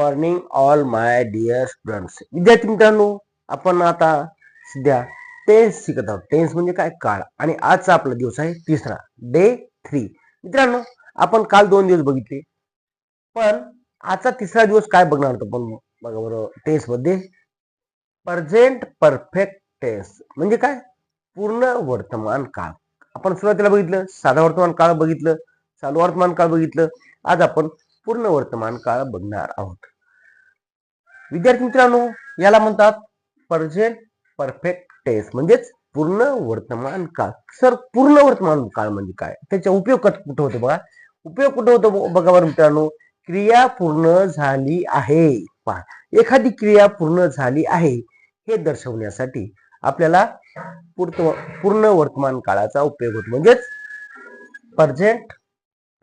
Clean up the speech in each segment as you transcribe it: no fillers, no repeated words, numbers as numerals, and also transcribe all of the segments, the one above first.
Morning all my dear students. विद्यार्थी मित्रांनो, आपण आता सध्या टेन्स शिकत आहोत. टेन्स म्हणजे काय? काळ. आणि आजचा आपला दिवस आहे तिसरा, डे 3. मित्रांनो, आपण काल 2 दिवस बघितले, पण आजचा तिसरा दिवस काय बघणार होतो? पण बघा बरं, टेन्स मध्ये प्रेझेंट परफेक्ट टेन्स म्हणजे काय? पूर्ण वर्तमान काळ. आपण सुरुवातीला बघितलं साधा वर्तमान काळ बघितलं, चालू वर्तमान काळ बघितलं. आज आपण पूर्ण वर्तमान काळ बघणार आहोत. विद्यार्थी मित्रांनो, याला म्हणतात प्रेझेंट परफेक्ट टेन्स म्हणजेच पूर्ण वर्तमान काळ. सर, पूर्ण वर्तमान काळ म्हणजे काय? त्याचा उपयोग कुठे होतो? बघा, उपयोग कुठे होतो बघा बरं मित्रांनो. क्रिया पूर्ण झाली आहे. पहा, एखादी क्रिया पूर्ण झाली आहे हे दर्शवण्यासाठी आपल्याला पूर्ण वर्तमान काळाचा उपयोग होतो, म्हणजेच प्रेझेंट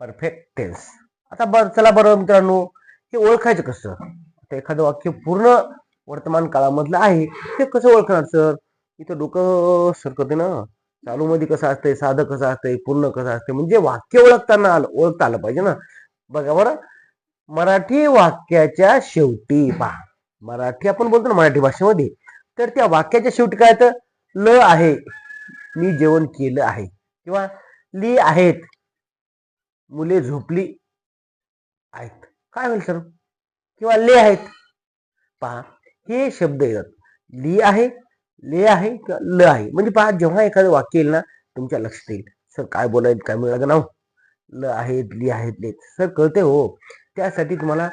परफेक्ट टेन्स. आता चला बरं मित्रांनो, हे ओळखायचं कसं? एखादं वाक्य पूर्ण वर्तमान काळामधलं आहे ते कसं ओळखणार सर? इथं डोकं सरकते ना. चालू मध्ये कसं असतंय, साधं कसं असतंय, पूर्ण कसं असतंय, म्हणजे वाक्य ओळखता आलं पाहिजे ना. बघा बरं, मराठी वाक्याच्या शेवटी पहा, मराठी आपण बोलतो ना मराठी भाषेमध्ये, तर त्या वाक्याच्या शेवटी काय येतं? ल आहे, मी जेवण केलं आहे, किंवा ली आहेत, मुले झोपली आहेत. काय होईल सर? किंवा ले आहेत. पहा, हे शब्द येतात. ली आहे, ले आहे किंवा ल आहे. म्हणजे पहा, जेव्हा एखादं वाक्य येईल ना, तुमच्या लक्षात येईल सर काय बोलायचं, काय मिळालं ना. ल आहेत, ली आहेत, ले सर कळते हो. त्यासाठी तुम्हाला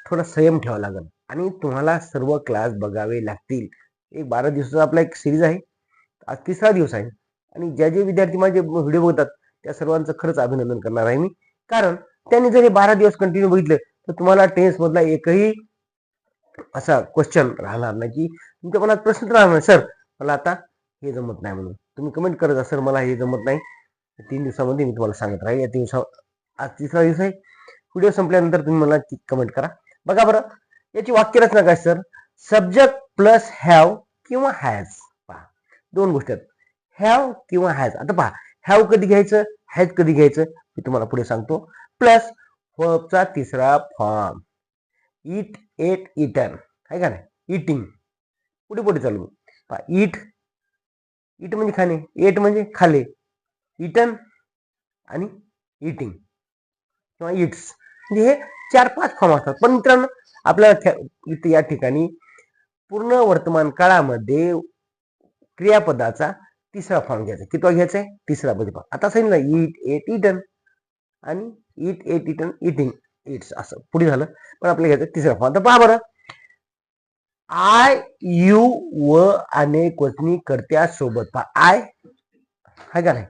थोडा संयम ठेवावा लागेल आणि तुम्हाला सर्व क्लास बघावे लागतील. एक 12 दिवसाचा आपला एक सिरीज आहे. आज तिसरा दिवस आहे आणि जे विद्यार्थी माझे व्हिडिओ बघतात त्या सर्वांचं खरंच अभिनंदन करणार आहे मी. कारण त्यांनी जर हे 12 दिवस कंटिन्यू बघितले तर तुम्हाला टेन्स मधला एकही असा क्वेश्चन राहणार नाही की तुमच्या मनात प्रश्न राहणार नाही, सर मला आता हे जमत नाही म्हणून. तुम्ही कमेंट करत सर मला हे जमत नाही. 3 दिवसामध्ये मी तुम्हाला सांगत राहील. या दिवसा आज तिसरा दिवस आहे. व्हिडिओ संपल्यानंतर तुम्ही मला कमेंट करा. बघा बरं, याची वाक्यरचना काय सर? सब्जेक्ट प्लस हॅव किंवा हॅज. पहा, दोन गोष्टी आहेत, हॅव किंवा हॅज. आता पहा, हॅव कधी घ्यायचं, हॅज कधी घ्यायचं मी तुम्हाला पुढे सांगतो. प्लस वर्बचा तिसरा फॉर्म, इट, एट, इटन आहे का नाही? इटिंग. पुढे पुढे चालू. पहा, इट, इट म्हणजे खाणे, एट म्हणजे खाले, इटन आणि इटिंग किंवा इट्स. म्हणजे हे 4-5 फॉर्म असतात. पण मित्रांनो, आपल्याला इथे या ठिकाणी पूर्ण वर्तमान काळामध्ये क्रियापदाचा तिसरा फॉर्म घ्यायचा. कितवा घ्यायचा आहे? तिसरा. बघा आता सांगितलं इट, एट, इटन आणि eat, ate, eaten, eating, eats असं पुढे झालं. पण आपल्याला घ्यायचं तिसरा फॉर्म. तर पहा बरं, आय, यू व अनेक वचनी कर्त्या सोबत. पहा, आय आहे का नाही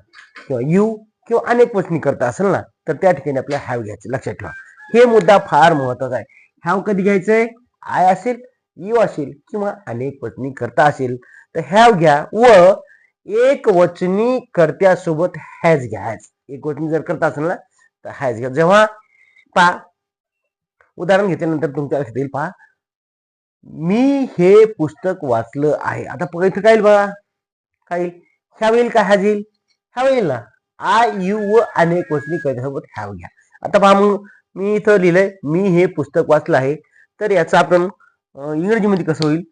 किंवा यू किंवा अनेक वचनी करता असेल ना, तर त्या ठिकाणी आपल्याला हॅव घ्यायचं. लक्षात ठेवा, हे मुद्दा फार महत्वाचा आहे. हॅव कधी घ्यायचंय? आय असेल, यू असेल किंवा अनेक वचनी करता असेल तर हॅव घ्या व एक वचनी कर्त्यासोबत हॅज घ्या. हॅज एक वचनी जर करता असेल ना तर हॅज घ्या. जेव्हा पहा, उदाहरण घेतल्यानंतर तुमच्या लक्षात येईल. पहा, मी हे पुस्तक वाचलं आहे. आता इथं काय येईल बघा, काय येईल? हॅव येईल का हॅज येईल? हॅव येईल ना. आय, यू व अनेक वचनी कर्त्यासोबत हॅव घ्या. आता पहा, मग मी इथं लिहिलंय मी हे पुस्तक वाचलं आहे, तर याचं आपण इंग्रजीमध्ये कसं होईल?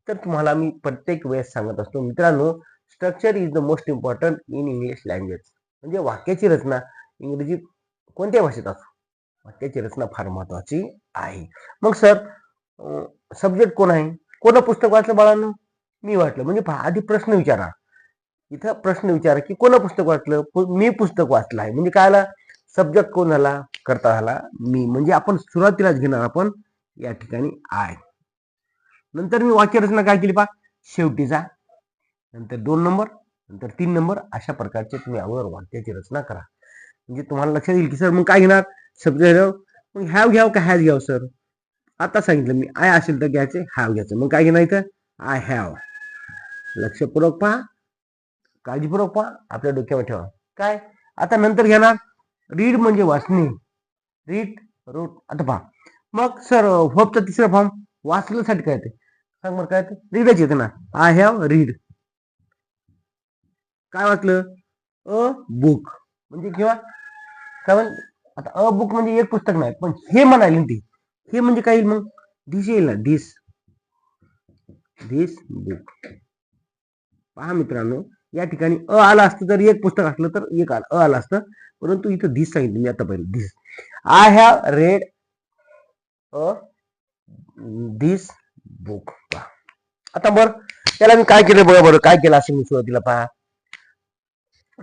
तर तुम्हाला मी प्रत्येक वेळेस सांगत असतो मित्रांनो, structure is the most important in English language. म्हणजे वाक्याची रचना इंग्रजी कोणत्या भाषेत असो, वाक्याची रचना फार महत्वाची आहे. मग सर, सब्जेक्ट कोण आहे? कोण पुस्तक वाचलं बाळांनो? मी वाचलं. म्हणजे पहा, आधी प्रश्न विचारा. इथं प्रश्न विचारा की कोण पुस्तक वाचलं? मी पुस्तक वाचलं आहे. म्हणजे काय आला? सब्जेक्ट कोण झाला? करता झाला मी. म्हणजे आपण सुरुवातीलाच घेणार आपण या ठिकाणी आय. नंतर मी वाक्यरचना काय केली पहा, शेवटीचा, नंतर 2 नंबर, नंतर 3 नंबर, अशा प्रकारचे तुम्ही अगोदर वाक्याची रचना करा. म्हणजे तुम्हाला लक्षात येईल की सर मग काय घेणार? सब्जेक्ट. मग हॅव घ्याव का हॅज घ्याव सर? आता सांगितलं मी, आय असेल तर घ्यायचे, हॅव घ्यायचं. मग काय घेणार इथं? I have. लक्षपूर्वक पहा, काळजीपूर्वक पहा, आपल्या डोक्यावर ठेवा. काय आता नंतर घेणार? रीड म्हणजे वाचणे, रीड, रोट. आता पहा, मग सर होपचा तिसरा फॉर्म वाचण्यासाठी काय येते? सांग बरं, काय येते? रीडच येते ना. I have read. काय वाचलं? A book. म्हणजे किंवा काय म्हण, आता अ बुक म्हणजे एक पुस्तक नाही, पण हे म्हणाली ती हे म्हणजे काय येईल मग, धिस येईल ना, धिस बुक. पहा मित्रांनो, या ठिकाणी अ आला असतं तर एक पुस्तक असलं तर एक अ आलं असतं, परंतु इथं धिस सांगितलं मी आता पहिले, this. I have red a this book. आता बरं त्याला मी काय केलं बघा बरं, काय केलं असं मी सुरुवातीला, पहा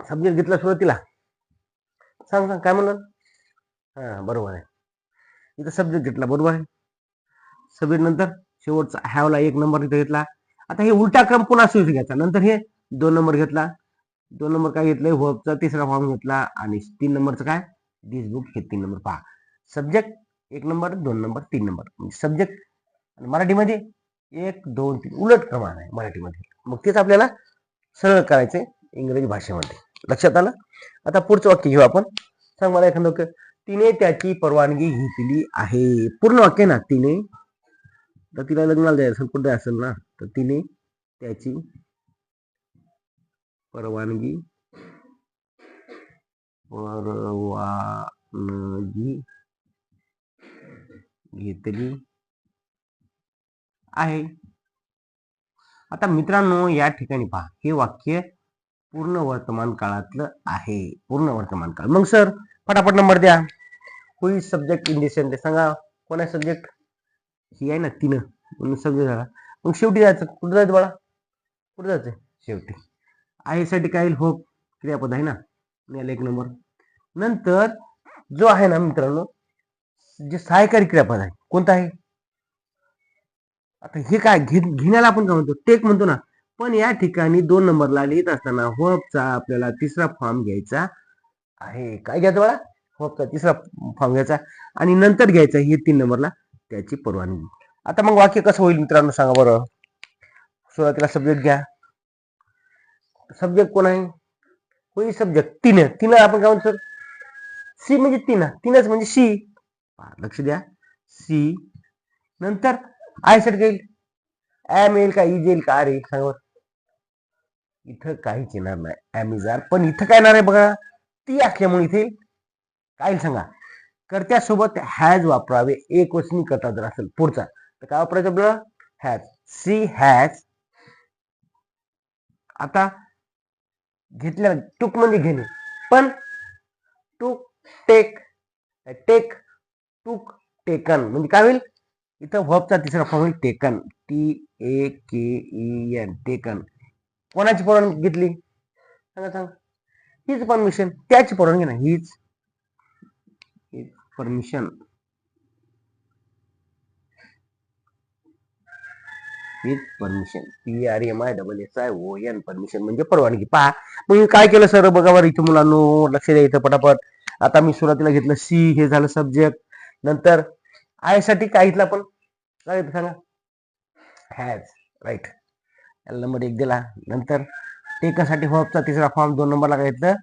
सब्जेक्ट घेतला सुरुवातीला, सांग काय म्हणलं, हा बरोबर आहे, इथं सब्जेक्ट घेतला बरोबर आहे, सब्जेक्ट नंतर शेवटचा हॅवला एक नंबर इथं घेतला. आता हे उलटा क्रम पुन्हा सुरू घ्यायचा, नंतर हे 2 नंबर घेतला, 2 नंबर काय घेतलंय, वर्बचा तिसरा फॉर्म घेतला, आणि 3 नंबरचं काय, दिस बुक, हे 3 नंबर. पहा subject 1 number, 2 number, 3 number, subject मराठीमध्ये 1 2 3 उलट क्रमाने आहे मराठीमध्ये, मग तेच आपल्याला सरळ करायचंय इंग्रजी भाषेमध्ये. लक्षात आलं. आता पुढचं वाक्य घेऊ आपण. सांग मला एखादं वाक्य, तिने त्याची परवानगी घेतली आहे. पूर्ण वाक्य ना, तिने, तर तिला लग्नाला जायचं असेल, कुठे असेल ना, तर तिने त्याची परवानगी घेतली आहे. आता मित्रांनो या ठिकाणी पहा, हे वाक्य पूर्ण वर्तमान काळातलं आहे, पूर्ण वर्तमान काळ. मग सर फटाफट नंबर द्या. Who is subject in this sentence, सांगा कोण आहे सब्जेक्ट, ही आहे ना, तिनं, म्हणून सब्जेक्ट झाला. मग शेवटी जायचं, कुठं जायचं बाळा, कुठं जायचं, शेवटी. आहे साठी काय, हो क्रियापद आहे ना, मिळालं 1 नंबर. नंतर जो आहे ना मित्रांनो, जे सहाय्यकारी क्रियापद आहे, कोणतं आहे, आता हे काय घेण्याला आपण काय म्हणतो, टेक म्हणतो ना, पण या ठिकाणी 2 नंबरला लिहित असताना वर्बचा आपल्याला तिसरा फॉर्म घ्यायचा आहे. काय घ्यायचं बाळा, वर्बचा तिसरा फॉर्म घ्यायचा, आणि नंतर घ्यायचं हे 3 नंबरला त्याची परवानगी. आता मग वाक्य कसं होईल मित्रांनो, सांगा बरं. सुरुवातीला सब्जेक्ट घ्या, सब्जेक्ट कोण आहे, होई सब्जेक्ट, तिनं आपण काय म्हणतो, सी म्हणजे तिनच म्हणजे सी, लक्ष द्या, सी. नंतर आय साठी येईल, एम येईल का, इज येईल का, आर येईल, सांगा. इथं काहीच येणार नाही, एम इज आर, पण इथं काय येणार आहे बघा, ती असल्यामुळे इथे काय सांगा, कर्त्यासोबत हॅज वापरावे, एक वचनी करता जर असेल पुढचा, तर काय वापरायचं आपल्याला, हॅज. C has. आता घेतल्या, टूक म्हणजे घेणे, पण टूक, टेक, टूक, टेकन म्हणजे काय होईल, इथं वर्बचा तिसरा फॉर्म होईल टेकन, TAKEN, टेकन. कोणाची परवानगी घेतली, सांगा, हीच परमिशन, त्याची परवानगी ना, हीच परमिशन, PRMISSION, परमिशन म्हणजे परवानगी. पहा मग काय केलं सर, बघा बरं इथं मुलांनो, लक्ष द्या इथं पटापट. आता मी सुरुवातीला घेतलं सी, हे झालं सब्जेक्ट. नंतर आय साठी काय घेतलं आपण, काय घेतलं सांगा, हॅज, राईट, नंबर 1 दिला. नंतर टेकसाठी वर्बचा तिसरा फॉर्म 2 नंबरला काय घेतलं,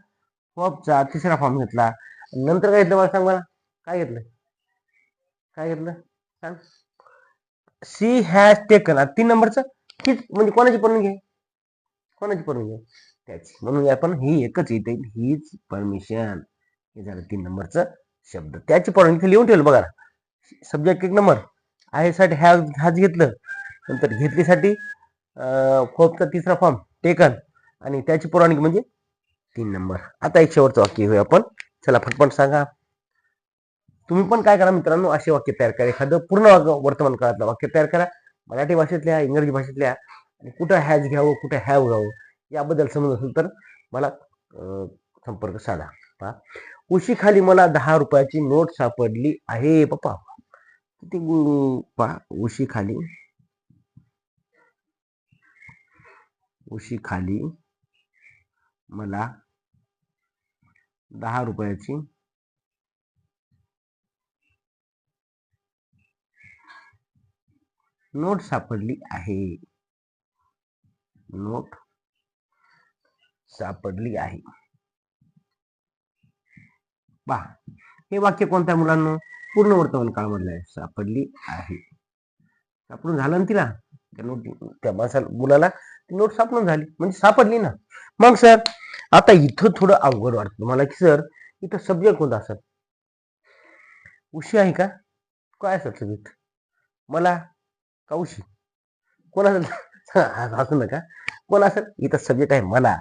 वर्बचा तिसरा फॉर्म घेतला. नंतर काय घेतलं मला सांग, मला काय घेतलं, सांग, सी हॅज टेकन, 3 नंबरचं हीच म्हणजे कोणाची परवानगी आहे, त्याची, म्हणून आपण ही एकच येते, हीच परमिशन. हे झालं 3 नंबरचं शब्द, त्याची परवानगी लिहून ठेवलं बघा. सब्जेक्ट 1 नंबर, आहे साठी हॅज घेतलं, नंतर घेतलीसाठी वर्बचा तिसरा फॉर्म टेकन, आणि त्याची परवानगी म्हणजे 3 नंबर. आता एक शेवटचं वाक्य घेऊया आपण, चला फटफट सांगा. तुम्ही पण काय करा मित्रांनो, असे वाक्य तयार करा, एखादं पूर्ण वर्तमान काळातलं वाक्य तयार करा, मराठी भाषेतल्या, इंग्रजी भाषेतल्या, आणि कुठं हॅज घ्यावं, कुठं हॅव घ्यावं, याबद्दल समज असेल तर मला संपर्क साधा. पहा, उशीखाली मला 10 रुपयाची नोट सापडली आहे. पप्पा किती, पहा उशीखाली मला 10 रुपयाची नोट सापडली आहे, पहा हे वाक्य कोणत्या मुलांना, पूर्ण वर्तमान काळामधलं आहे, सापडली आहे, सापडून झालं ना तिला, त्या माणसाला, मुलाला ती नोट सापडून झाली म्हणजे सापडली ना. मग सर आता इथं थोडं अवघड वाटतं मला, की सर इथं सब्जेक्ट कोणता असेल, उशी आहे का, काय असेल सब्जेक्ट? मला का उशी? कोण असेल? असं नका. कोण असेल? इथं सब्जेक्ट आहे मला.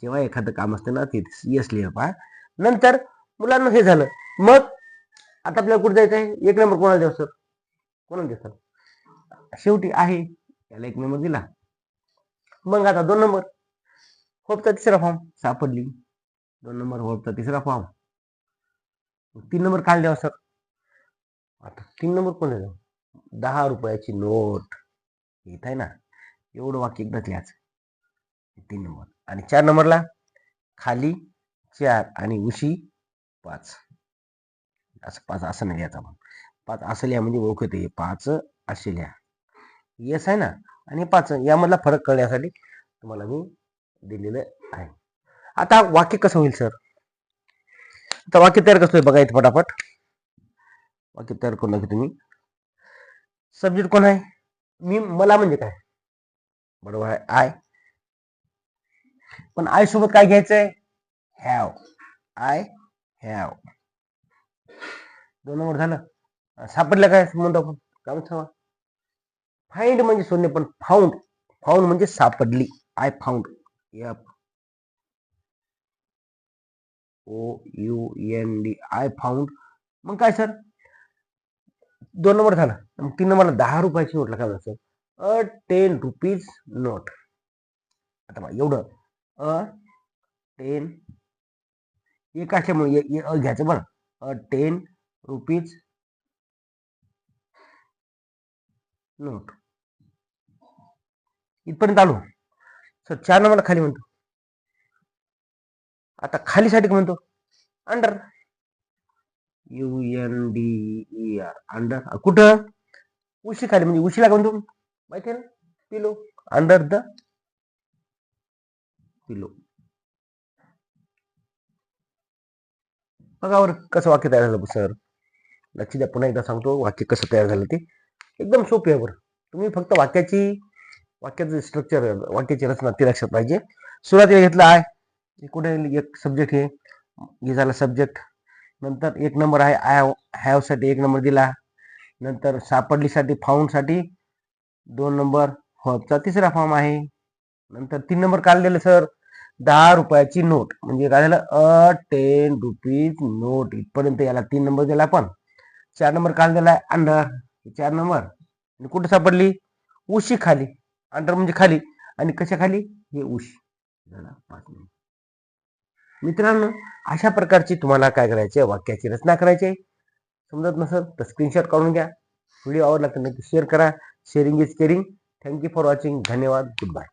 जेव्हा एखादं काम असतं ना ते यस लिहा पहा. नंतर मुलांना हे झालं. मग आता आपल्याला कुठे जायचं आहे? 1 नंबर कोणाला द्यावं सर? कोणाला द्या सर? शेवटी आहे त्याला 1 नंबर दिला. मग आता 2 नंबर होपचा तिसरा फॉर्म सापडली. 2 नंबर होपचा तिसरा फॉर्म. 3 नंबर काल द्यावा सर? आता 3 नंबर कोण द्यावं? 10 रुपयाची नोट येत आहे ना, एवढं वाक्य एकदाच लिहायचं. 3 नंबर. आणि 4 नंबरला खाली 4 आणि उशी 5. असं 5 असं नाही लिहायचं आपण. 5 असं लिहा म्हणजे ओळखत आहे. 5 असे लिहा. येस आहे ना, आणि 5 यामधला फरक कळण्यासाठी तुम्हाला मी दिलेलं आहे. आता वाक्य कसं होईल सर? आता वाक्य तयार कसं होईल बघा इथं फटाफट. वाक्य तयार करू नका तुम्ही. सब्जेक्ट कोण आहे? मी मला म्हणजे काय? बरोबर आहे आय. पण आय सोबत काय घ्यायचंय? हॅव. I have. 2 नंबर झालं. सापडलं काय म्हणतो आपण? काम ठेवा. फाइंड म्हणजे शोधणे, पण फाउंड. फाउंड म्हणजे सापडली. I found. F O U N D. I found. मग काय सर? 2 नंबर झाला. 3 नंबरला 10 रुपयाची नोट काय म्हणायचं? अ 10 रुपीज नोट. आता बघा एवढं अ 10 एक असल्यामुळे घ्यायचं बरं. अ 10 रुपीज नोट. इथपर्यंत आलो. सर 4 नंबरला खाली म्हणतो. आता खालीसाठी काय म्हणतो? अंडर. UNDER. अंडर. कुठं? उशी खाली म्हणजे उशीला काय म्हणतो? माहिती आहे ना? पिलो. अंडर द पिलो. बघा कसं वाक्य तयार झालं सर. लक्ष द्या, पुन्हा एकदा सांगतो वाक्य कसं तयार झालं ते. एकदम सोपे आहे बरं. तुम्ही फक्त वाक्याचं स्ट्रक्चर, वाक्याची रचना ती लक्षात पाहिजे. सुरुवातीला घेतलं आय. कुठे एक सब्जेक्ट हे झालं सब्जेक्ट. नंतर 1 नंबर आहे आय हॅव साठी 1 नंबर दिला. नंतर सापडलीसाठी फाउंडसाठी 2 नंबर. हॉबचा तिसरा फॉर्म आहे. नंतर 3 नंबर काल दिलं सर 10 रुपयाची नोट. म्हणजे काय झालं? अ 10 रुपीज नोट. इथपर्यंत याला 3 नंबर दिला आपण. 4 नंबर काल दिलाय अंडर. 4 नंबर. कुठे सापडली? उशी खाली. अंडर म्हणजे खाली, आणि कशा खाली? हे उशी. झाला 5 नंबर. मित्रांनो, अशा प्रकारची तुम्हाला काय करायचे? वाक्याची रचना करायची. समजत नसेल तर स्क्रीनशॉट काढून घ्या. व्हिडिओ आवडला तर नक्की शेअर करा. Sharing is caring. Thank you for watching. धन्यवाद. Good bye.